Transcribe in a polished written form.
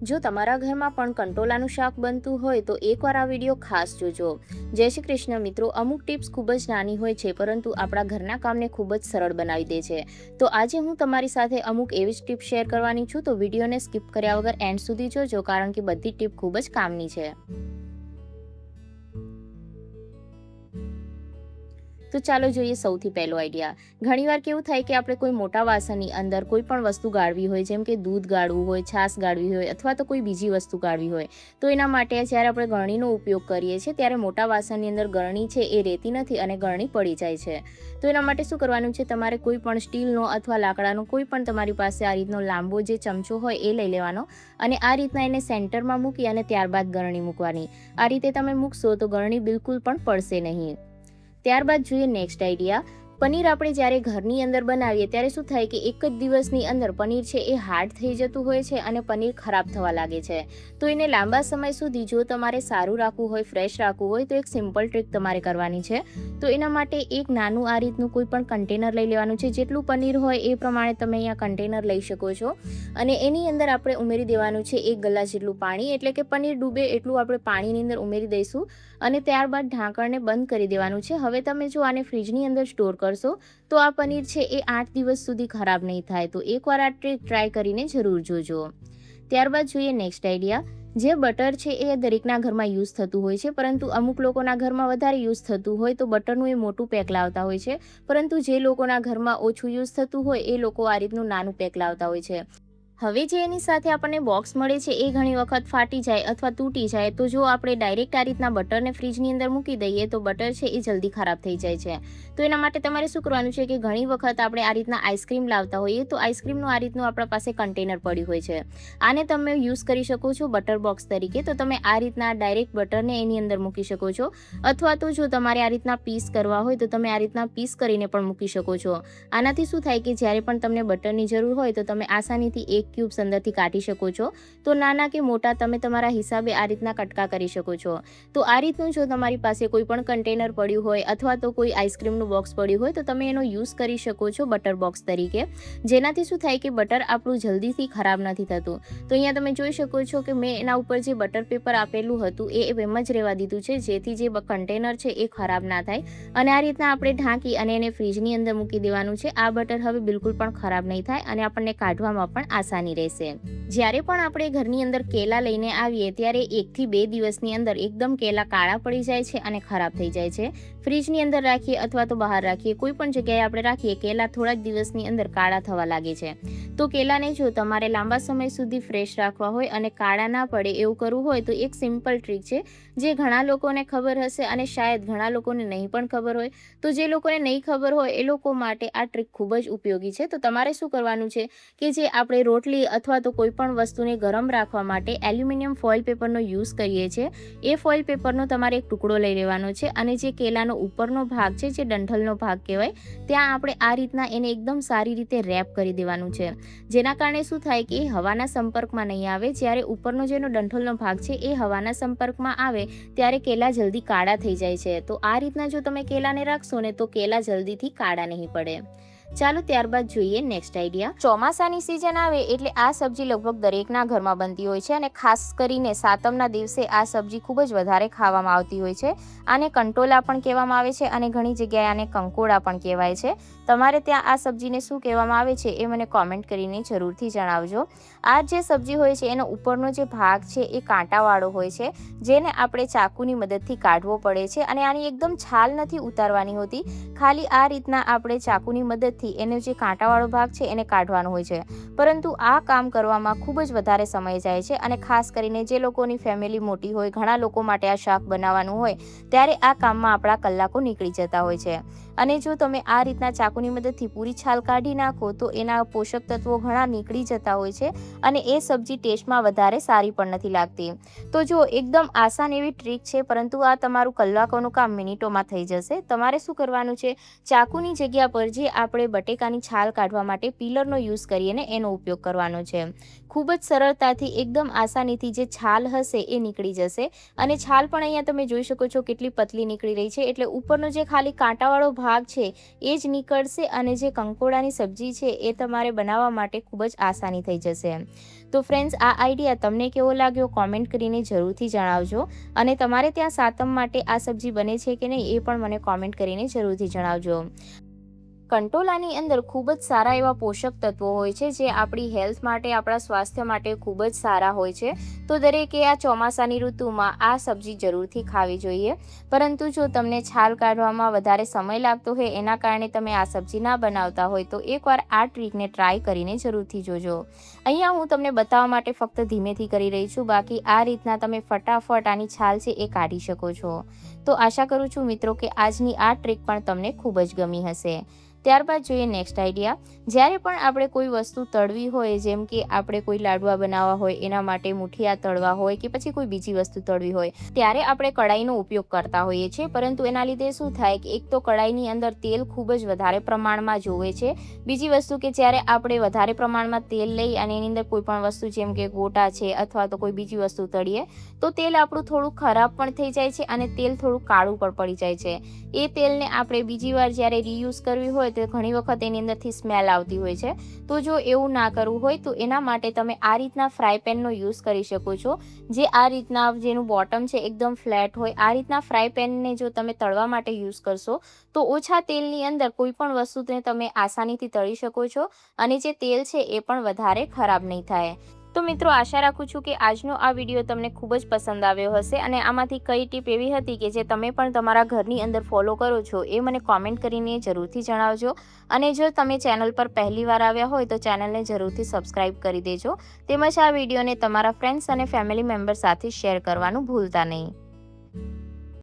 જો તમારા ઘરમાં પણ કંટોલાનું શાક બનતું હોય તો એકવાર આ વિડીયો ખાસ જોજો। જય શ્રી કૃષ્ણ મિત્રો। અમુક ટિપ્સ ખૂબ જ નાની હોય છે પરંતુ આપણા ઘરના કામને ખૂબ જ સરળ બનાવી દે છે। તો આજે હું તમારી સાથે અમુક એવી જ ટિપ્સ શેર કરવાની છું, તો વિડીયોને સ્કીપ કર્યા વગર એન્ડ સુધી જોજો, કારણ કે બધી ટિપ ખૂબ જ કામની છે। તો ચાલો જોઈએ સૌથી પહેલો આઈડિયા। ઘણીવાર કેવું થાય કે આપણે કોઈ મોટા વાસણની અંદર કોઈ પણ વસ્તુ ગાળવી હોય, જેમ કે દૂધ ગાળવું હોય, છાશ ગાળવી હોય અથવા તો કોઈ બીજી વસ્તુ ગાળવી હોય, તો એના માટે જ્યારે આપણે ગળણીનો ઉપયોગ કરીએ છીએ ત્યારે મોટા વાસણની અંદર ગળણી છે એ રહેતી નથી અને ગળણી પડી જાય છે। તો એના માટે શું કરવાનું છે, તમારે કોઈ પણ સ્ટીલનો અથવા લાકડાનો કોઈ પણ તમારી પાસે આ રીતનો લાંબો જે ચમચો હોય એ લઈ લેવાનો અને આ રીતના એને સેન્ટરમાં મૂકી અને ત્યારબાદ ગળણી મૂકવાની। આ રીતે તમે મૂકશો તો ગળણી બિલકુલ પણ પડશે નહીં। ત્યારબાદ જોઈએ નેક્સ્ટ આઈડિયા। પનીર આપણે જ્યારે ઘરની અંદર બનાવીએ ત્યારે શું થાય કે એક જ દિવસની અંદર પનીર છે એ હાર્ડ થઈ જતું હોય છે અને પનીર ખરાબ થવા લાગે છે। તો એને લાંબા સમય સુધી જો તમારે સારું રાખવું હોય, ફ્રેશ રાખવું હોય, તો એક સિમ્પલ ટ્રીક તમારે કરવાની છે। તો એના માટે એક નાનું આ રીતનું કોઈ પણ કન્ટેનર લઈ લેવાનું છે। જેટલું પનીર હોય એ પ્રમાણે તમે અહીંયા કન્ટેનર લઈ શકો છો અને એની અંદર આપણે ઉમેરી દેવાનું છે 1 ગ્લાસ જેટલું પાણી, એટલે કે પનીર ડૂબે એટલું આપણે પાણીની અંદર ઉમેરી દઈશું અને ત્યારબાદ ઢાંકણને બંધ કરી દેવાનું છે। હવે તમે જો આને ફ્રીજની અંદર સ્ટોર કરશો તો આ પનીર છે એ 8 દિવસ સુધી ખરાબ નહીં થાય। તો એકવાર આ ટ્રીક ટ્રાય કરીને જરૂર જોજો। ત્યારબાદ જોઈએ નેક્સ્ટ આઈડિયા। જે બટર છે એ દરેકના ઘરમાં યુઝ થતું હોય છે, પરંતુ અમુક લોકોના ઘરમાં વધારે યુઝ થતું હોય તો બટરનું એ મોટું પેક લાવતા હોય છે, પરંતુ જે લોકોના ઘરમાં ઓછું યુઝ થતું હોય એ લોકો આ રીતનું નાનું પેક લાવતા હોય છે। હવે જે એની સાથે આપણને બોક્સ મળે છે એ ઘણી વખત ફાટી જાય અથવા તૂટી જાય, તો જો આપણે ડાયરેક્ટ આ રીતના બટરને ફ્રીજની અંદર મૂકી દઈએ તો બટર છે એ જલ્દી ખરાબ થઈ જાય છે। તો એના માટે તમારે શું કરવાનું છે કે ઘણી વખત આપણે આ રીતના આઈસ્ક્રીમ લાવતા હોઈએ તો આઈસ્ક્રીમનું આ રીતનું આપણા પાસે કન્ટેનર પડ્યું હોય છે, આને તમે યુઝ કરી શકો છો બટર બોક્સ તરીકે। તો તમે આ રીતના ડાયરેક્ટ બટરને એની અંદર મૂકી શકો છો, અથવા તો જો તમારે આ રીતના પીસ કરવા હોય તો તમે આ રીતના પીસ કરીને પણ મૂકી શકો છો। આનાથી શું થાય કે જ્યારે પણ તમને બટરની જરૂર હોય તો તમે આસાનીથી એક ક્યુબ્સ અંદરથી કાઢી શકો છો। તો નાના કે મોટા તમે તમારા હિસાબે આ રીતના કટકા કરી શકો છો। તો આ રીતનું જો તમારી પાસે કોઈ પણ કન્ટેનર પડ્યું હોય અથવા તો કોઈ આઈસ્ક્રીમનું બોક્સ પડ્યું હોય તો તમે એનો યુઝ કરી શકો છો બટર બોક્સ તરીકે, જેનાથી શું થાય કે બટર આપણું જલ્દીથી ખરાબ નથી થતું। તો અહીંયા તમે જોઈ શકો છો કે મેં એના ઉપર જે બટર પેપર આપેલું હતું એ એમ જ રહેવા દીધું છે, જેથી જે કન્ટેનર છે એ ખરાબ ના થાય અને આ રીતના આપણે ઢાંકી અને એને ફ્રીજની અંદર મૂકી દેવાનું છે। આ બટર હવે બિલકુલ પણ ખરાબ નહીં થાય અને આપણને કાઢવામાં પણ આસાની રહેશે। જ્યારે પણ આપણે ઘરની અંદર કેલા લઈને આવીએ ત્યારે 1 થી 2 દિવસની અંદર એકદમ કેલા કાળા પડી જાય છે અને ખરાબ થઈ જાય છે। ફ્રીજની અંદર રાખીએ અથવા તો બહાર રાખીએ, કોઈ પણ જગ્યાએ આપણે રાખીએ, કેલા થોડા જ દિવસની અંદર કાળા થવા લાગે છે। તો કેલાને જો તમારે લાંબા સમય સુધી ફ્રેશ રાખવા હોય અને કાળા ના પડે એવું કરવું હોય તો એક સિમ્પલ ટ્રીક છે જે ઘણા લોકોને ખબર હશે અને શાયદ ઘણા લોકોને નહીં પણ ખબર હોય। તો જે લોકોને નહીં ખબર હોય એ લોકો માટે આ ટ્રીક ખૂબ જ ઉપયોગી છે। તો તમારે શું કરવાનું છે કે જે આપણે રોટલી અથવા તો કોઈ પણ વસ્તુને ગરમ રાખવા માટે એલ્યુમિનિયમ ફોઇલ પેપરનો યુઝ કરીએ છીએ, એ ફોઇલ પેપરનો તમારે એક ટુકડો લઈ લેવાનો છે અને જે કેલાનો ઉપરનો ભાગ છે, જે ડંઠલનો ભાગ કહેવાય, ત્યાં આપણે આ રીતના એને એકદમ સારી રીતે રેપ કરી દેવાનું છે, જેના કારણે શું થાય કે એ હવાના સંપર્કમાં નહીં આવે। જ્યારે ઉપરનો જેનો ડંઠલનો ભાગ છે એ હવાના સંપર્કમાં આવે ત્યારે કેલા જલ્દી કાળા થઈ જાય છે। તો આ રીતના જો તમે કેલાને રાખશો ને તો કેલા જલ્દીથી કાળા નહીં પડે। ચાલો ત્યારબાદ જોઈએ નેક્સ્ટ આઈડિયા। ચોમાસાની સિઝન આવે એટલે આ સબ્જી લગભગ દરેકના ઘરમાં બનતી હોય છે અને ખાસ કરીને સાતમના દિવસે આ સબ્જી ખૂબ જ વધારે ખાવામાં આવતી હોય છે। આને કંટોલા પણ કહેવામાં આવે છે અને ઘણી જગ્યાએ આને કંકોડા પણ કહેવાય છે। તમારે ત્યાં આ સબ્જીને શું કહેવામાં આવે છે એ મને કોમેન્ટ કરીને જરૂરથી જણાવજો। આ જે સબ્જી હોય છે એનો ઉપરનો જે ભાગ છે એ કાંટાવાળો હોય છે, જેને આપણે ચાકુની મદદથી કાઢવો પડે છે અને આની એકદમ છાલ નથી ઉતારવાની હોતી, ખાલી આ રીતના આપણે ચાકુની મદદથી એનો જે કાંટાવાળો ભાગ છે એને કાઢવાનો હોય છે। પરંતુ આ કામ કરવામાં ખૂબ જ વધારે સમય જાય છે અને ખાસ કરીને જે લોકોની ફેમિલી મોટી હોય, ઘણા લોકો માટે આ શાક બનાવવાનું હોય, ત્યારે આ કામમાં આપણા કલાકો નીકળી જતા હોય છે। અને જો તમે આ રીતના ચાકુની મદદથી પૂરી છાલ કાઢી નાખો તો એના પોષક તત્વો ઘણા નીકળી જતા હોય છે અને એ સબ્જી ટેસ્ટમાં વધારે સારી પણ નથી લાગતી। તો જો એકદમ આસાન એવી ટ્રીક છે, પરંતુ આ તમારું કલાકોનું કામ મિનિટોમાં થઈ જશે। તમારે શું કરવાનું છે, ચાકુની જગ્યા પર જે આપણે બટેકાની છાલ કાઢવા માટે પીલરનો યુઝ કરીએ ને એનો ઉપયોગ કરવાનો છે। ખૂબ જ સરળતાથી એકદમ આસાનીથી જે છાલ હશે એ નીકળી જશે અને છાલ પણ અહીંયા તમે જોઈ શકો છો કેટલી પતલી નીકળી રહી છે, એટલે ઉપરનો જે ખાલી કાંટાવાળો ભાગ છે એ જ નીકળશે અને જે કંકોડાની સબ્જી છે એ તમારે બનાવવા માટે ખૂબ જ આસાની થઈ જશે. તો ફ્રેન્ડ્સ, આ આઈડિયા તમને કેવો લાગ્યો કોમેન્ટ કરીને જરૂરથી જણાવજો અને તમારે ત્યાં સાતમ માટે આ સબ્જી બને છે કે નહીં એ પણ મને કોમેન્ટ કરીને જરૂરથી જણાવજો. કંટોલાની અંદર ખૂબ જ સારા એવા પોષક તત્વો હોય છે જે આપણી હેલ્થ માટે, આપણા સ્વાસ્થ્ય માટે ખૂબ જ સારા હોય છે. તો દરેકે આ ચોમાસાની ઋતુમાં આ સબ્જી જરૂરથી ખાવી જોઈએ. પરંતુ જો તમને છાલ કાઢવામાં વધારે સમય લાગતો હોય એના કારણે તમે આ સબ્જી ના બનાવતા હોય તો એકવાર આ ટ્રીકને ટ્રાય કરીને જરૂરથી જોજો. અહીંયા હું તમને બતાવવા માટે ફક્ત ધીમેથી કરી રહી છું, બાકી આ રીતના તમે ફટાફટ આની છાલ છે એ કાઢી શકો છો. તો આશા કરું છું મિત્રો કે આજની આ ટ્રીક પણ તમને ખૂબ જ ગમી હશે. ત્યારબાદ જોઈએ નેક્સ્ટ આઈડિયા. જ્યારે પણ આપણે કોઈ વસ્તુ તળવી હોય, જેમ કે આપણે કોઈ લાડવા બનાવવા હોય એના માટે મુઠિયા તળવા હોય કે પછી કોઈ બીજી વસ્તુ તળવી હોય, ત્યારે આપણે કડાઈનો ઉપયોગ કરતા હોઈએ છીએ. પરંતુ એના લીધે શું થાય કે એક તો કડાઈની અંદર તેલ ખૂબ જ વધારે પ્રમાણમાં જોવે છે. બીજી વસ્તુ કે જ્યારે આપણે વધારે પ્રમાણમાં તેલ લઈ અને એની અંદર કોઈ પણ વસ્તુ જેમ કે ગોટા છે અથવા તો કોઈ બીજી વસ્તુ તળીએ તો તેલ આપણું થોડું ખરાબ પણ થઈ જાય છે અને તેલ થોડું કાળું પણ પડી જાય છે. એ તેલને આપણે બીજી વાર જ્યારે રીયુઝ કરવી હોય તો ઘણી વખત એની અંદરથી સ્મેલ આવતી હોય છે. તો જો એવું ના કરવું હોય તો એના માટે તમે આ રીતના ફ્રાય પેનનો યુઝ કરી શકો છો, જે આ રીતના જેનું બોટમ છે એકદમ ફ્લેટ હોય. આ રીતના ફ્રાય પેનને જો તમે તળવા માટે યુઝ કરશો તો ઓછા તેલની અંદર કોઈ પણ વસ્તુને તમે આસાનીથી તળી શકો છો અને જે તેલ છે એ પણ વધારે ખરાબ નહીં થાય. તો મિત્રો, આશા રાખું છું કે આજનો આ વિડીયો તમને ખૂબ જ પસંદ આવ્યો હશે અને આમાંથી કઈ ટીપ એવી હતી કે જે તમે પણ તમારા ઘરની અંદર ફોલો કરો છો એ મને કોમેન્ટ કરીને જરૂરથી જણાવજો. અને જો તમે ચેનલ પર પહેલીવાર આવ્યા હોય તો ચેનલને જરૂરથી સબસ્ક્રાઈબ કરી દેજો. તેમજ આ વિડીયોને તમારા ફ્રેન્ડ્સ અને ફેમિલી મેમ્બર સાથે શેર કરવાનું ભૂલતા નહીં.